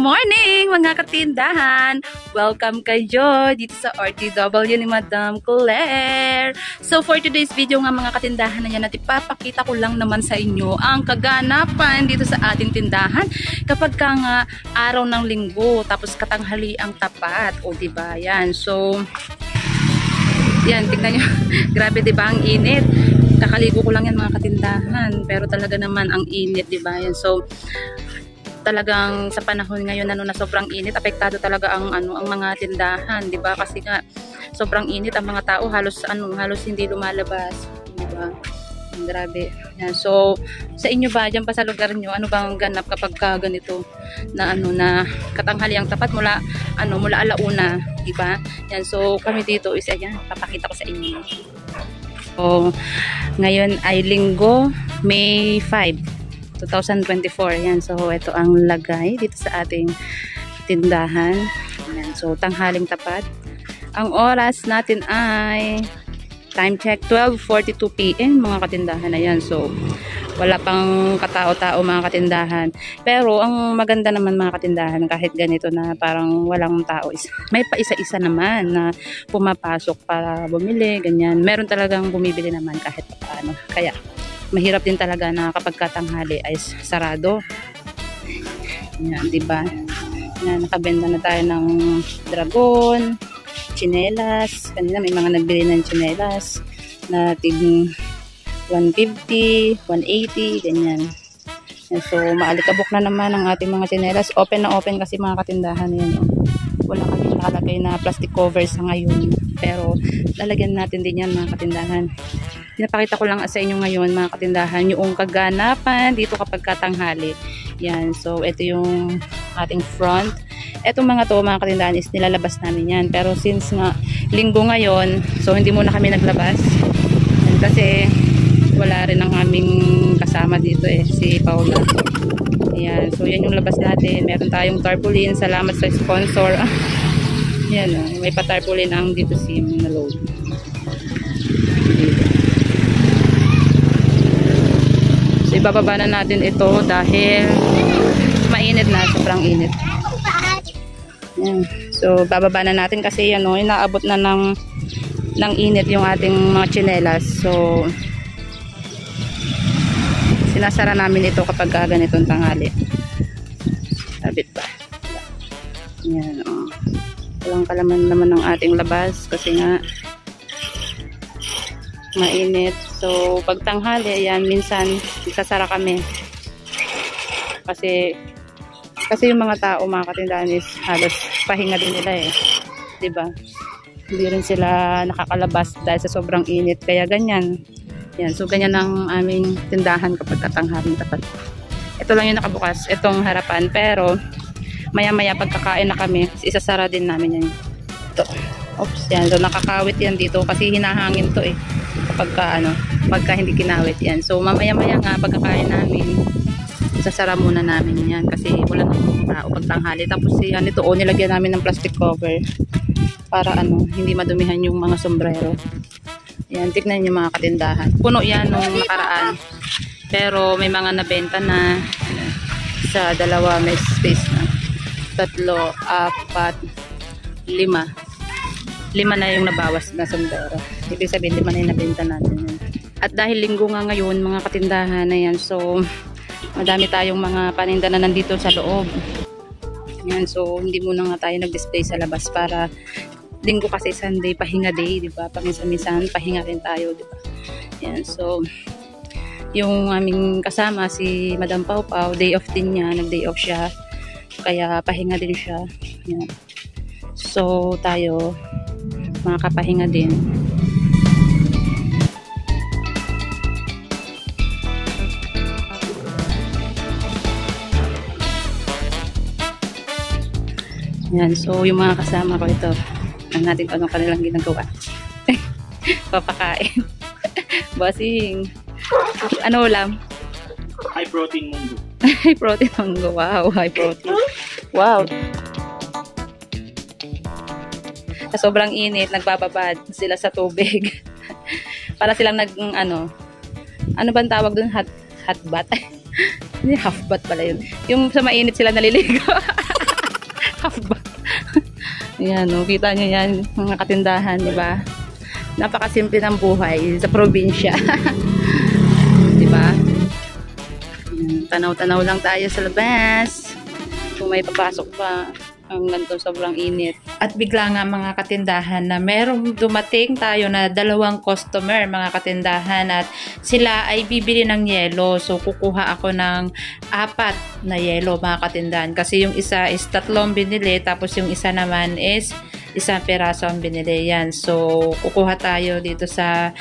morning mga katindahan! Welcome kayo dito sa RTW ni Madam Claire. So for today's video nga mga katindahan na yan, at ipapakita ko lang naman sa inyo ang kaganapan dito sa ating tindahan kapag ka nga araw ng linggo tapos katanghali ang tapat. O diba yan? So yan, tingnan nyo. Grabe diba ang init? Kakaligo ko lang yan mga katindahan, pero talaga naman ang init diba yan? So talagang sa panahon ngayon na sobrang init, apektado talaga ang mga tindahan, 'di ba? Kasi nga sobrang init, ang mga tao halos hindi lumalabas, 'di ba? Grabe. Yan. So sa inyo ba diyan pa sa lugar niyo, ano bang ganap kapag ganito na na katanghaliang tapat mula alauna, 'di ba? Yan. So kami dito is ayan, papakita ko sa inyo. So ngayon ay linggo, May 5 2024. Yan. So, ito ang lagay dito sa ating tindahan. Yan. So, tanghaling tapat. Ang oras natin ay time check 12:42 PM mga katindahan na yan. So, wala pang katao-tao mga katindahan. Pero, ang maganda naman mga katindahan, kahit ganito na parang walang tao, may pa isa-isa naman na pumapasok para bumili, ganyan. Meron talagang bumibili naman kahit paano. Kaya, mahirap din talaga na kapag katanghali ay sarado. Yan, diba? Yan, nakabenta na tayo ng dragon, tsinelas. Kanina may mga nagbili ng tsinelas na tig 150, 180, ganyan. Yan, so, maalikabok na naman ang ating mga tsinelas. Open na open kasi mga katindahan yan. Wala kami nakalagay na plastic covers sa ngayon. Pero, lalagyan natin din yan mga katindahan. Pinapakita ko lang sa inyo ngayon mga katindahan yung kaganapan dito kapag katanghali. Yan. So, ito yung ating front. Etong mga to mga katindahan is nilalabas namin yan. Pero since nga linggo ngayon, so hindi muna kami naglabas. Yan, kasi wala rin ang aming kasama dito si Paula. Yan. So, yan yung labas natin. Meron tayong tarpaulin. Salamat sa sponsor. Yan. May pa-tarpaulin ang dito sim na load. So, ibababa na natin ito dahil mainit na, sobrang init. Yan. So, bababa na natin kasi inaabot na ng init yung ating mga tsinelas. So, sinasara namin ito kapag ganitong tanghali. Sabit ba? Yan, oh. Walang kalaman naman ng ating labas kasi nga mainit. So, pag tanghali, ayan, minsan isasara kami. Kasi yung mga tao, mga katindahan is halos pahinga din nila 'di ba? Hindi rin sila nakakalabas dahil sa sobrang init. Kaya ganyan. Yan. So, ganyan ang aming tindahan kapag katanghaling tapat. Ito lang yung nakabukas, itong harapan. Pero, maya-maya pagkakain na kami, isasara din namin yan. Ito. Oops, yan. So, nakakawit yan dito kasi hinahangin to pagka hindi kinawit yan. So, mamaya-maya nga pagkakain namin, isasara muna namin yan kasi wala nang tao pagtanghali. Tapos ito nilagyan namin ng plastic cover para hindi madumihan yung mga sombrero. Yan, tignan nyo mga katindahan. Puno yan nung nakaraan. Pero may mga nabenta na sa dalawa may space na. 3, 4, 5. 5 na yung nabawas na sombrero. Ibig sabihin 5 na yung nabenta natin. At dahil linggo nga ngayon mga katindahan na yan. So, madami tayong mga paninda na nandito sa loob. Yan, so hindi muna nga tayo nag-display sa labas para linggo kasi Sunday, pahinga day, di ba? Paminsan-minsan, pahinga rin tayo, di ba? Yan, so yung aming kasama, si Madam Pau Pau, day off din niya, nag-day off siya. Kaya pahinga din siya. Yan. So, tayo, makakapahinga din. Yan, so yung mga kasama ko ito, ang natin anong kanilang ginagawa. Papakain. Bossing. Ano ulam? High protein munggo. High protein munggo. Wow, high protein. Wow. Sa sobrang init, nagbababad sila sa tubig. Para silang ano bang tawag dun? Hot bath. Hindi, half bath pala yun. Yung sa mainit sila naliligo. Nakakaba. Ayan, no, kita nyo yan, mga katindahan, di ba? Napakasimple ng buhay sa probinsya. Di ba? Tanaw-tanaw lang tayo sa labas. Kung may papasok pa, hanggang to sobrang init. At bigla nga mga katindahan na merong dumating tayo na 2 customer mga katindahan at sila ay bibili ng yelo. So kukuha ako ng 4 na yelo mga katindahan kasi yung isa is 3 binili tapos yung isa naman is 1 peraso ang binili. Yan. So kukuha tayo dito sa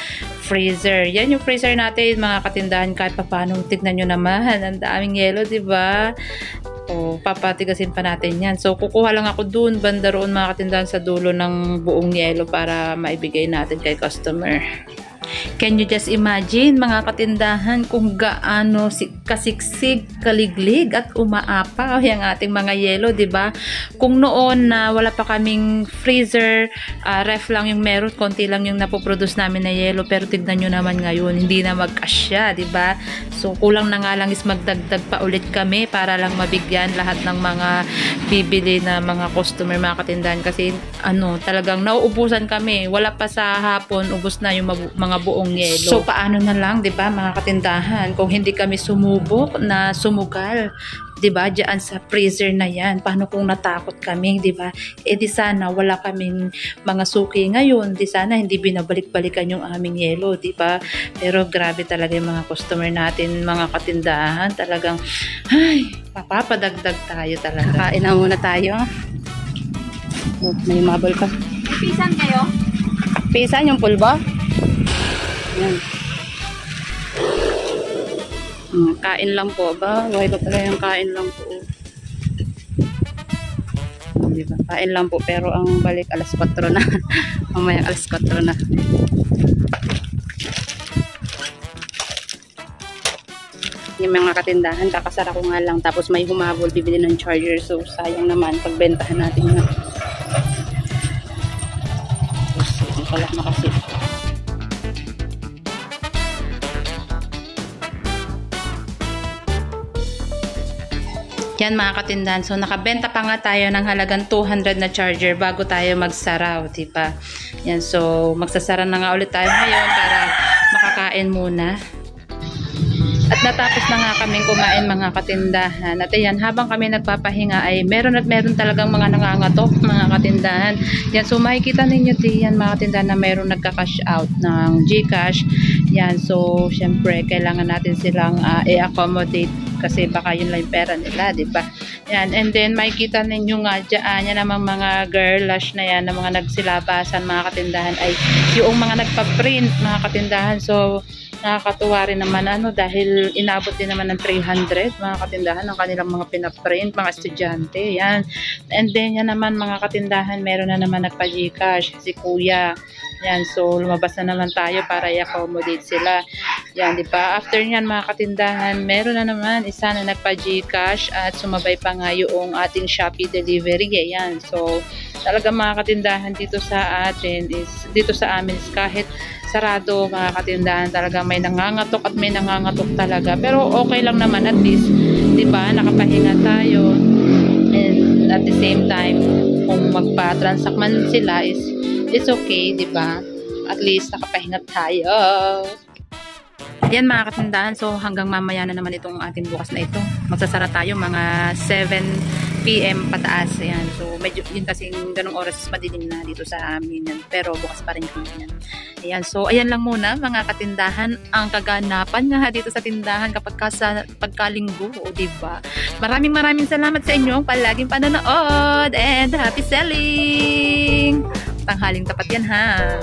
freezer. Yan yung freezer natin mga katindahan kahit paano tignan nyo naman. Ang daming yelo, diba? O, papatigasin pa natin yan. So, kukuha lang ako dun, banda roon mga katindahan sa dulo ng buong yelo para maibigay natin kay customer. Can you just imagine mga katindahan kung gaano kasiksig, kaliglig at umaapaw yung ating mga yelo, diba? Kung noon na wala pa kaming freezer, ref lang yung meron, konti lang yung napoproduce namin na yelo, pero tignan nyo naman ngayon, hindi na magkasya, diba? So kulang na nga lang is magdagdag pa ulit kami para lang mabigyan lahat ng mga bibili na mga customer mga katindahan kasi talagang nauubusan kami, wala pa sa hapon, ubos na yung mga buong yelo. So paano na lang, 'di ba, mga katindahan, kung hindi kami sumubok na sumugal, 'di ba, diyan sa freezer na 'yan. Paano kung natakot kami, 'di ba? Eh di sana wala kaming mga suki ngayon, di sana hindi binabalik-balikan yung aming yelo, 'di ba? Pero grabe talaga yung mga customer natin, mga katindahan, talagang ay, papapadagdag tayo talaga. Kain na muna tayo. Oh, may mabol pa. Pisan kayo? Pisan yung pulbo? Yan. Kain lang po ba? Buhay pa pala yung kain lang po. Diba? Kain lang po pero ang balik alas 4 na. Mamaya alas 4 na. Yung mga katindahan, kakasara ko nga lang tapos may humabol bibili ng charger, so sayang naman pagbentahan natin na. Wala na kasi. Yan mga katindahan. So nakabenta pa nga tayo ng halagang 200 na charger bago tayo magsaraw, diba? Yan, so magsasara na nga ulit tayo ngayon para makakain muna. At natapos na nga kaming kumain mga katindahan. At ayan, habang kami nagpapahinga ay meron talagang mga nangangatok mga katindahan. Yan, so makikita ninyo diyan mga katindahan na meron nagka-cash out ng GCash. Yan, so syempre kailangan natin silang i-accommodate kasi baka yun lang yung pera nila, diba? Yan, and then makikita ninyo nga dyan, yan namang mga girlash na yan, na mga nagsilabasan mga katindahan ay yung mga nagpa-print mga katindahan. So nakakatuwa rin naman dahil inabot din naman ng 300 mga katindahan ng kanilang mga pinaprint, mga estudyante. Yan. And then yan naman mga katindahan, meron na naman nagpa-GCash si Kuya. Yan, so lumabas na naman tayo para i-accommodate sila. Yan, di ba? After nyan mga katindahan, meron na naman isa na nagpa-GCash at sumabay pa nga yung ating Shopee delivery. Yan. So talaga mga katindahan dito sa atin dito sa amin is kahit sarado mga katindahan, talaga may nangangatok at may nangangatok talaga, pero okay lang naman, at least 'di ba, nakapahinga tayo, and at the same time kung magpa-transact man sila is okay, 'di ba, at least nakapahinga tayo. Yan mga katindahan, so hanggang mamaya na naman itong ating bukas na ito. Magsasara tayo mga 7 PM pataas. Ayan. So medyo yun kasing ganong oras madilim na dito sa amin yan. Pero bukas pa rin kami yan. Ayan. So ayan lang muna mga katindahan ang kaganapan nga dito sa tindahan kapag pagkalinggo, o diba? Maraming salamat sa inyong palaging panonood and happy selling! Tanghaling tapat yan ha!